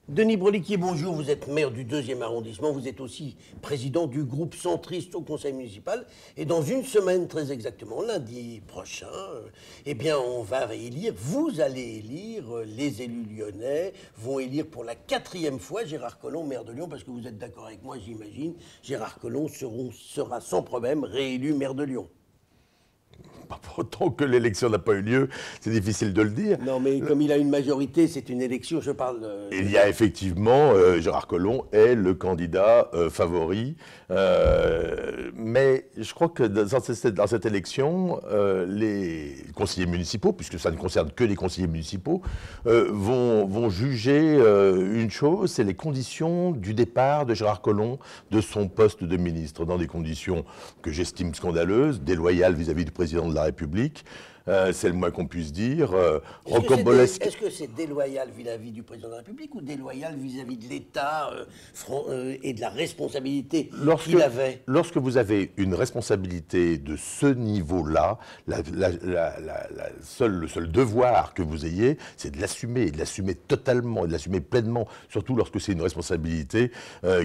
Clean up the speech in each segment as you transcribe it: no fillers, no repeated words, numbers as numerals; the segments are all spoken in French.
Denis Broliquier, bonjour, vous êtes maire du 2e arrondissement, vous êtes aussi président du groupe centriste au conseil municipal. Et dans une semaine, très exactement, lundi prochain, eh bien, on va élire, vous allez élire, les élus lyonnais vont élire pour la 4e fois Gérard Collomb, maire de Lyon, parce que vous êtes d'accord avec moi, j'imagine, Gérard Collomb sera sans problème réélu maire de Lyon. Pas pour autant que l'élection n'a pas eu lieu, c'est difficile de le dire. Non, mais comme il a une majorité, c'est une élection, je parle... Il y a effectivement, Gérard Collomb est le candidat favori, mais je crois que dans cette élection, les conseillers municipaux, puisque ça ne concerne que les conseillers municipaux, vont juger une chose, c'est les conditions du départ de Gérard Collomb de son poste de ministre, dans des conditions que j'estime scandaleuses, déloyales vis-à-vis du président de la République. C'est le moins qu'on puisse dire. Est-ce que c'est déloyal vis-à-vis du président de la République ou déloyal vis-à-vis de l'État et de la responsabilité qu'il avait? Lorsque vous avez une responsabilité de ce niveau-là, le seul devoir que vous ayez, c'est de l'assumer totalement, et de l'assumer pleinement, surtout lorsque c'est une responsabilité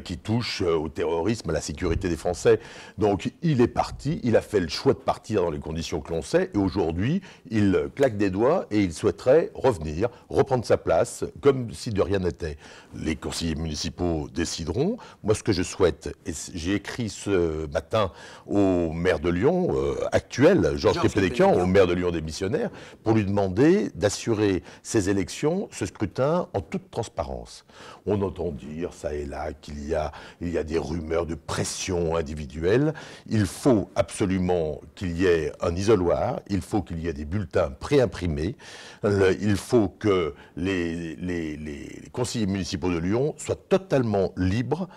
qui touche au terrorisme, à la sécurité des Français. Donc il est parti, il a fait le choix de partir dans les conditions que l'on sait, et aujourd'hui, il claque des doigts et il souhaiterait revenir, reprendre sa place, comme si de rien n'était. Les conseillers municipaux décideront. Moi, ce que je souhaite, et j'ai écrit ce matin au maire de Lyon actuel, Georges Képénékian, au maire de Lyon démissionnaire, pour lui demander d'assurer ces élections, ce scrutin, en toute transparence. On entend dire, ça et là, qu'il y a des rumeurs de pression individuelle. Il faut absolument qu'il y ait un isoloir, il faut qu'il y ait des bulletins préimprimés, il faut que les conseillers municipaux de Lyon soient totalement libres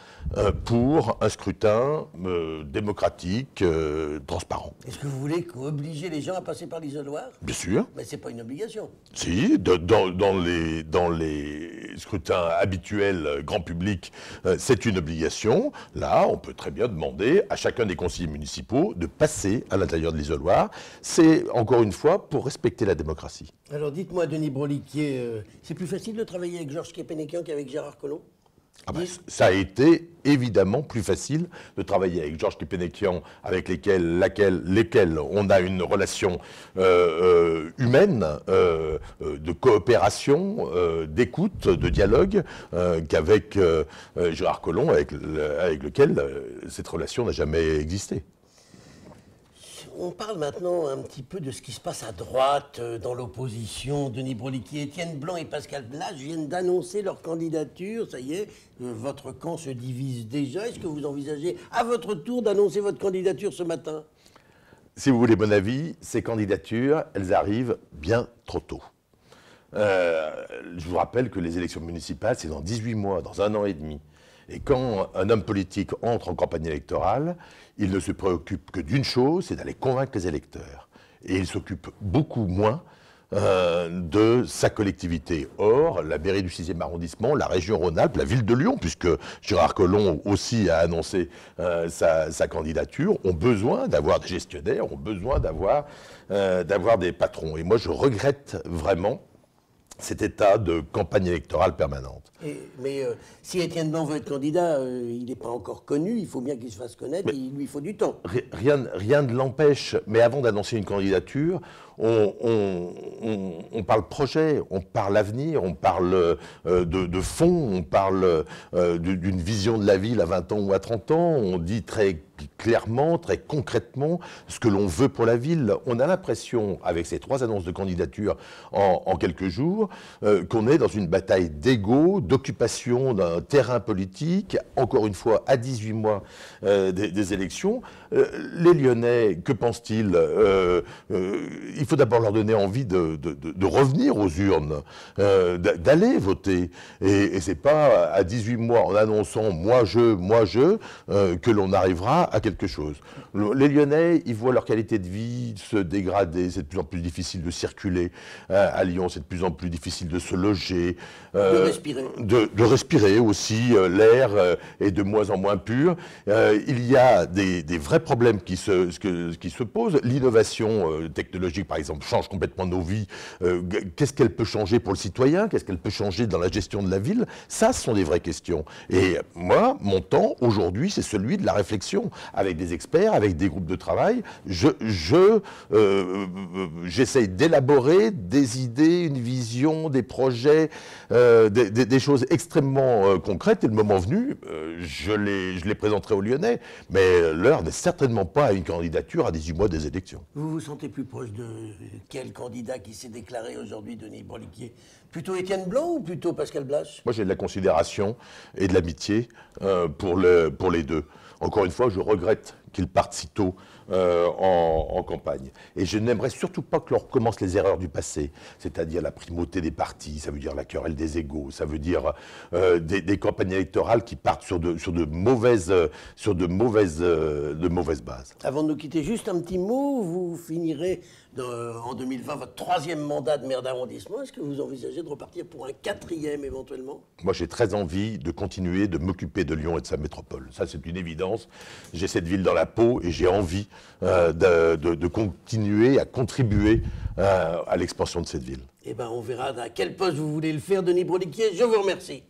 pour un scrutin démocratique, transparent. Est-ce que vous voulez obliger les gens à passer par l'isoloir? Bien sûr. Mais c'est pas une obligation. Si, dans les scrutins habituels grand public, c'est une obligation. Là, on peut très bien demander à chacun des conseillers municipaux de passer à l'intérieur de l'isoloir. C'est, encore une fois, pour respecter la démocratie. Alors dites-moi, Denis Broliquier, c'est plus facile de travailler avec Georges Képénékian qu'avec Gérard Collomb? Ça a été évidemment plus facile de travailler avec Georges Képénékian, avec lesquels on a une relation humaine, de coopération, d'écoute, de dialogue, qu'avec Gérard Collomb, avec lequel cette relation n'a jamais existé. On parle maintenant un petit peu de ce qui se passe à droite, dans l'opposition. Denis Broliquier, Étienne Blanc et Pascal Blage viennent d'annoncer leur candidature. Ça y est, votre camp se divise déjà. Est-ce que vous envisagez, à votre tour, d'annoncer votre candidature ce matin? Si vous voulez mon avis, ces candidatures, elles arrivent bien trop tôt. Je vous rappelle que les élections municipales, c'est dans 18 mois, dans 1 an et demi. Et quand un homme politique entre en campagne électorale, il ne se préoccupe que d'une chose, c'est d'aller convaincre les électeurs. Et il s'occupe beaucoup moins de sa collectivité. Or, la mairie du 6e arrondissement, la région Rhône-Alpes, la ville de Lyon, puisque Gérard Collomb aussi a annoncé sa candidature, ont besoin d'avoir des gestionnaires, ont besoin d'avoir des patrons. Et moi, je regrette vraiment cet état de campagne électorale permanente. Mais si Étienne Blanc veut être candidat, il n'est pas encore connu, il faut bien qu'il se fasse connaître, et il lui faut du temps. Rien ne l'empêche, mais avant d'annoncer une candidature, on parle projet, on parle avenir, on parle de fond, on parle d'une vision de la ville à 20 ans ou à 30 ans, on dit très clairement, très concrètement ce que l'on veut pour la ville. On a l'impression, avec ces 3 annonces de candidature en quelques jours, qu'on est dans une bataille d'ego, d'occupation d'un terrain politique, encore une fois à 18 mois des élections. Les Lyonnais, que pensent-ils? Il faut d'abord leur donner envie de revenir aux urnes, d'aller voter. Et c'est pas à 18 mois, en annonçant « moi je », que l'on arrivera à quelque chose. Les Lyonnais, ils voient leur qualité de vie se dégrader, c'est de plus en plus difficile de circuler à Lyon, c'est de plus en plus difficile de se loger. De respirer. De respirer aussi, l'air est de moins en moins pur. Il y a des vrais problèmes qui se posent. L'innovation technologique, par exemple, change complètement nos vies. Qu'est-ce qu'elle peut changer pour le citoyen? Qu'est-ce qu'elle peut changer dans la gestion de la ville? Ça, ce sont des vraies questions. Et moi, mon temps, aujourd'hui, c'est celui de la réflexion, avec des experts, avec des groupes de travail. J'essaye d'élaborer des idées, une vision, des projets, des choses extrêmement concrètes. Et le moment venu, je les présenterai aux Lyonnais. Mais l'heure n'est certainement pas à une candidature à 18 mois des élections. Vous vous sentez plus proche de quel candidat qui s'est déclaré aujourd'hui, Denis Broliquier? Plutôt Étienne Blanc ou plutôt Pascal Blache? Moi, j'ai de la considération et de l'amitié pour les deux. Encore une fois, je regrette qu'ils partent si tôt en campagne. Et je n'aimerais surtout pas que l'on recommence les erreurs du passé, c'est-à-dire la primauté des partis, ça veut dire la querelle des égos, ça veut dire des campagnes électorales qui partent sur de mauvaises bases. Avant de nous quitter, juste un petit mot, vous finirez en 2020 votre 3e mandat de maire d'arrondissement. Est-ce que vous envisagez de repartir pour un 4e éventuellement? Moi, j'ai très envie de continuer de m'occuper de Lyon et de sa métropole. Ça, c'est une évidence. J'ai cette ville dans la peau et j'ai envie de continuer à contribuer à l'expansion de cette ville. Eh bien, on verra à quel poste vous voulez le faire, Denis Broliquier. Je vous remercie.